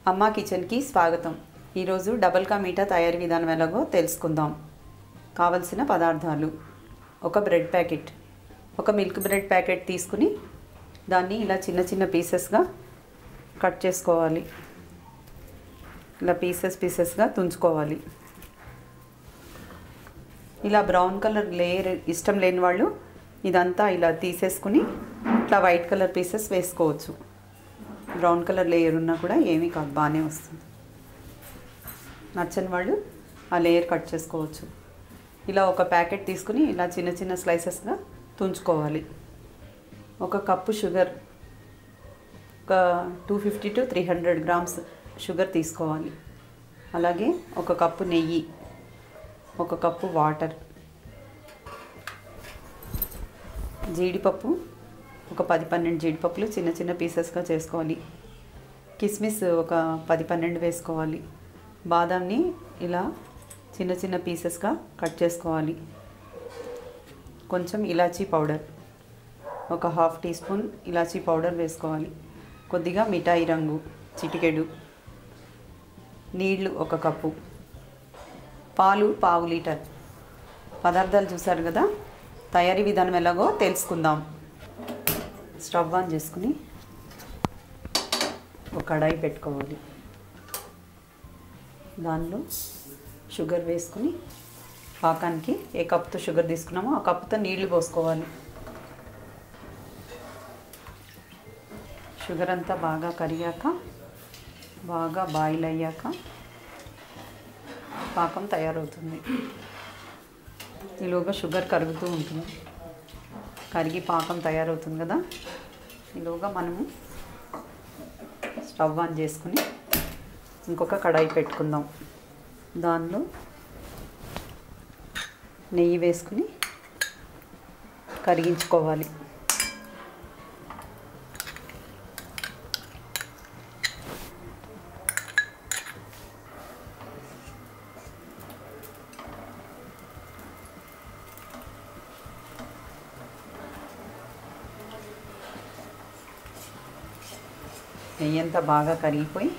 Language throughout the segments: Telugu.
అమ్మా కిచెన్కి స్వాగతం. ఈరోజు డబుల్ కా మీఠా తయారీ విధానం ఎలాగో తెలుసుకుందాం. కావలసిన పదార్థాలు: ఒక బ్రెడ్ ప్యాకెట్, ఒక మిల్క్ బ్రెడ్ ప్యాకెట్ తీసుకుని దాన్ని ఇలా చిన్న చిన్న పీసెస్గా కట్ చేసుకోవాలి. ఇలా పీసెస్గా తుంచుకోవాలి. ఇలా బ్రౌన్ కలర్ లేయర్ ఇష్టం లేని వాళ్ళు ఇదంతా ఇలా తీసేసుకుని ఇట్లా వైట్ కలర్ పీసెస్ వేసుకోవచ్చు. బ్రౌన్ కలర్ లేయర్ ఉన్నా కూడా ఏమీ కాదు, బాగానే వస్తుంది. నచ్చని వాళ్ళు ఆ లేయర్ కట్ చేసుకోవచ్చు. ఇలా ఒక ప్యాకెట్ తీసుకుని ఇలా చిన్న చిన్న స్లైసెస్గా తుంచుకోవాలి. ఒక కప్పు షుగర్, ఒక 250 to 300 grams షుగర్ తీసుకోవాలి. అలాగే ఒక కప్పు నెయ్యి, ఒక కప్పు వాటర్, జీడిపప్పు ఒక 10-12 జీడిపప్పులు చిన్న చిన్న పీసెస్గా చేసుకోవాలి. కిస్మిస్ ఒక 10-12 వేసుకోవాలి. బాదాంని ఇలా చిన్న చిన్న పీసెస్గా కట్ చేసుకోవాలి. కొంచెం ఇలాచీ పౌడర్, ఒక 1/2 teaspoon ఇలాచీ పౌడర్ వేసుకోవాలి. కొద్దిగా మిఠాయి రంగు చిటికెడు, నీళ్లు ఒక కప్పు, పాలు 1/2 లీటర్. పదార్థాలు చూసారు కదా. తయారీ విధానం ఎలాగో తెలుసుకుందాం. స్టవ్ ఆన్ చేసుకుని ఒక కడాయి పెట్టుకోవాలి. దానిలో షుగర్ వేసుకుని పాకానికి ఏ కప్పుతో షుగర్ తీసుకున్నామో ఆ కప్పుతో నీళ్లు పోసుకోవాలి. షుగర్ అంతా బాగా కరిగాక, బాగా బాయిల్ అయ్యాక పాకం తయారవుతుంది. ఈలోగా షుగర్ కరుగుతూ ఉంటుంది. కరిగి పాకం తయారవుతుంది కదా. ఈలోగా మనము స్టవ్ ఆన్ చేసుకుని ఇంకొక కడాయి పెట్టుకుందాం. దానిలో నెయ్యి వేసుకుని కరిగించుకోవాలి. నెయ్యి అంతా బాగా కరిగిపోయి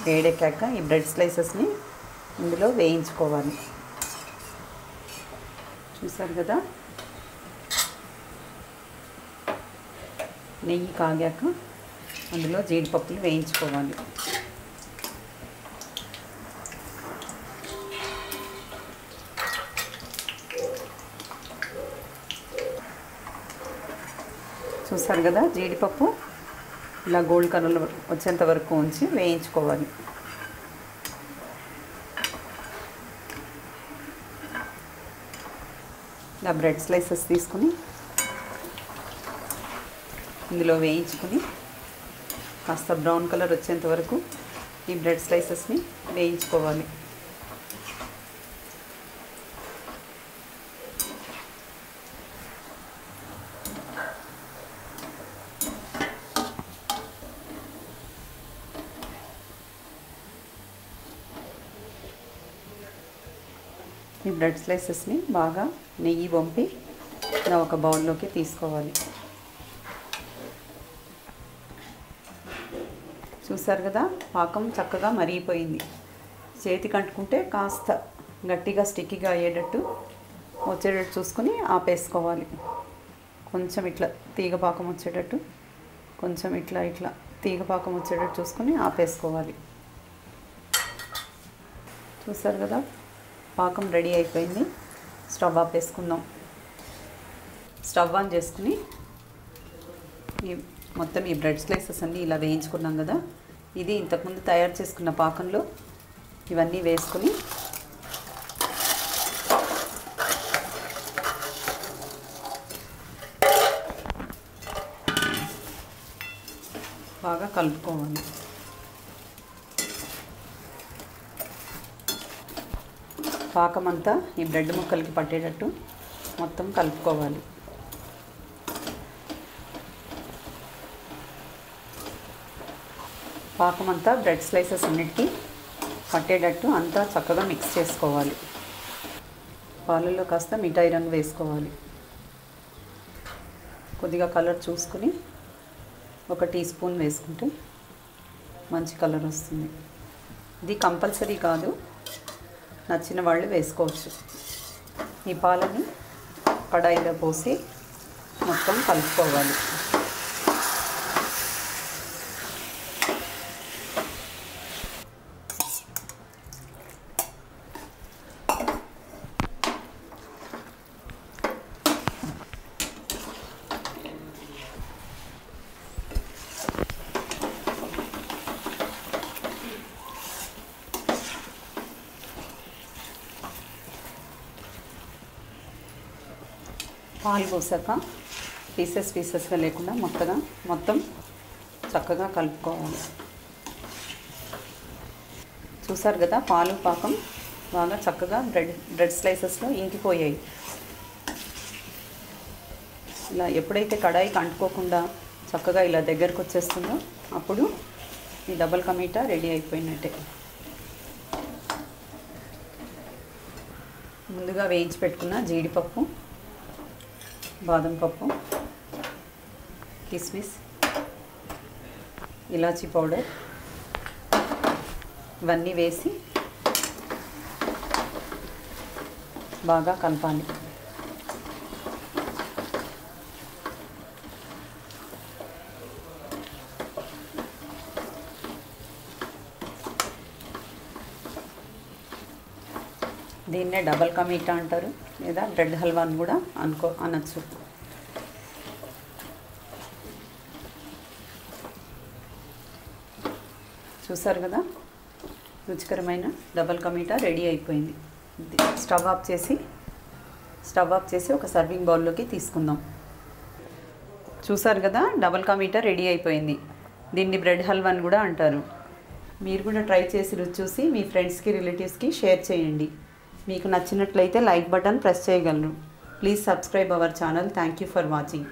వేడెక్కాక ఈ బ్రెడ్ స్లైసెస్ని ఇందులో వేయించుకోవాలి. చూసారు కదా. నెయ్యి కాగాక అందులో జీడిపప్పులు వేయించుకోవాలి. చూసారు కదా. జీడిపప్పు ఇలా గోల్డ్ కలర్ వచ్చేంత వరకు ఉంచి వేయించుకోవాలి. ఇలా బ్రెడ్ స్లైసెస్ తీసుకుని ఇందులో వేయించుకుని కాస్త బ్రౌన్ కలర్ వచ్చేంత వరకు ఈ బ్రెడ్ స్లైసెస్ని వేయించుకోవాలి. ఈ బ్రెడ్ స్లైసెస్ని బాగా నెయ్యి వంపి ఇలా ఒక బౌల్లోకి తీసుకోవాలి. చూసారు కదా. పాకం చక్కగా మరిగిపోయింది. చేతికి అంటుకుంటే కాస్త గట్టిగా స్టిక్కీగా అయ్యేటట్టు వచ్చేటట్టు చూసుకుని ఆపేసుకోవాలి. కొంచెం ఇట్లా తీగపాకం వచ్చేటట్టు, కొంచెం ఇట్లా తీగపాకం వచ్చేటట్టు చూసుకుని ఆపేసుకోవాలి. చూసారు కదా. పాకం రెడీ అయిపోయింది. స్టవ్ ఆపేసుకుందాం. స్టవ్ ఆన్ చేసుకుని మొత్తం ఈ బ్రెడ్ స్లైసెస్ అన్నీ ఇలా వేయించుకున్నాం కదా. ఇది ఇంతకుముందు తయారు చేసుకున్న పాకంలో ఇవన్నీ వేసుకుని బాగా కలుపుకోవాలి. పాకం అంతా ఈ బ్రెడ్ ముక్కలకి పట్టేటట్టు మొత్తం కలుపుకోవాలి. పాకం అంతా బ్రెడ్ స్లైసెస్ అన్నిటికీ పట్టేటట్టు అంతా చక్కగా మిక్స్ చేసుకోవాలి. పాలల్లో కాస్త మిఠాయి రంగు వేసుకోవాలి. కొద్దిగా కలర్ చూసుకుని 1 టీ స్పూన్ వేసుకుంటే మంచి కలర్ వస్తుంది. ఇది కంపల్సరీ కాదు, నచ్చిన వాళ్ళు వేసుకోవచ్చు. ఈ పాలని కడాయిలో పోసి మొత్తం కలుపుకోవాలి. పాలు పోసాక పీసెస్గా లేకుండా మొత్తం చక్కగా కలుపుకోవాలి. చూసారు కదా, పాలు పాకం బాగా చక్కగా బ్రెడ్ స్లైసెస్లో ఇంకిపోయాయి. ఇలా ఎప్పుడైతే కడాయికి అంటుకోకుండా చక్కగా ఇలా దగ్గరకు వచ్చేస్తుందో అప్పుడు ఈ డబల్ కా మీఠా రెడీ అయిపోయినట్టే. ముందుగా వేయించి పెట్టుకున్న జీడిపప్పు, బాదం పప్పు, కిస్మిస్, ఇలాచీ పౌడర్ ఇవన్నీ వేసి బాగా కలపాలి. దీన్నే డబల్ కా మీఠా అంటారు, లేదా బ్రెడ్ హల్వా అని కూడా అనొచ్చు. చూసారు కదా, రుచికరమైన డబల్ కా మీఠా రెడీ అయిపోయింది. స్టవ్ ఆఫ్ చేసి ఒక సర్వింగ్ బౌల్లోకి తీసుకుందాం. చూసారు కదా, డబల్ కా మీఠా రెడీ అయిపోయింది. దీన్ని బ్రెడ్ హల్వా అని కూడా అంటారు. మీరు కూడా ట్రై చేసి రుచి చూసి మీ ఫ్రెండ్స్కి, రిలేటివ్స్కి షేర్ చేయండి. మీకు నచ్చినట్లయితే లైక్ బటన్ ప్రెస్ చేయగలరు. Please subscribe our channel. Thank you for watching.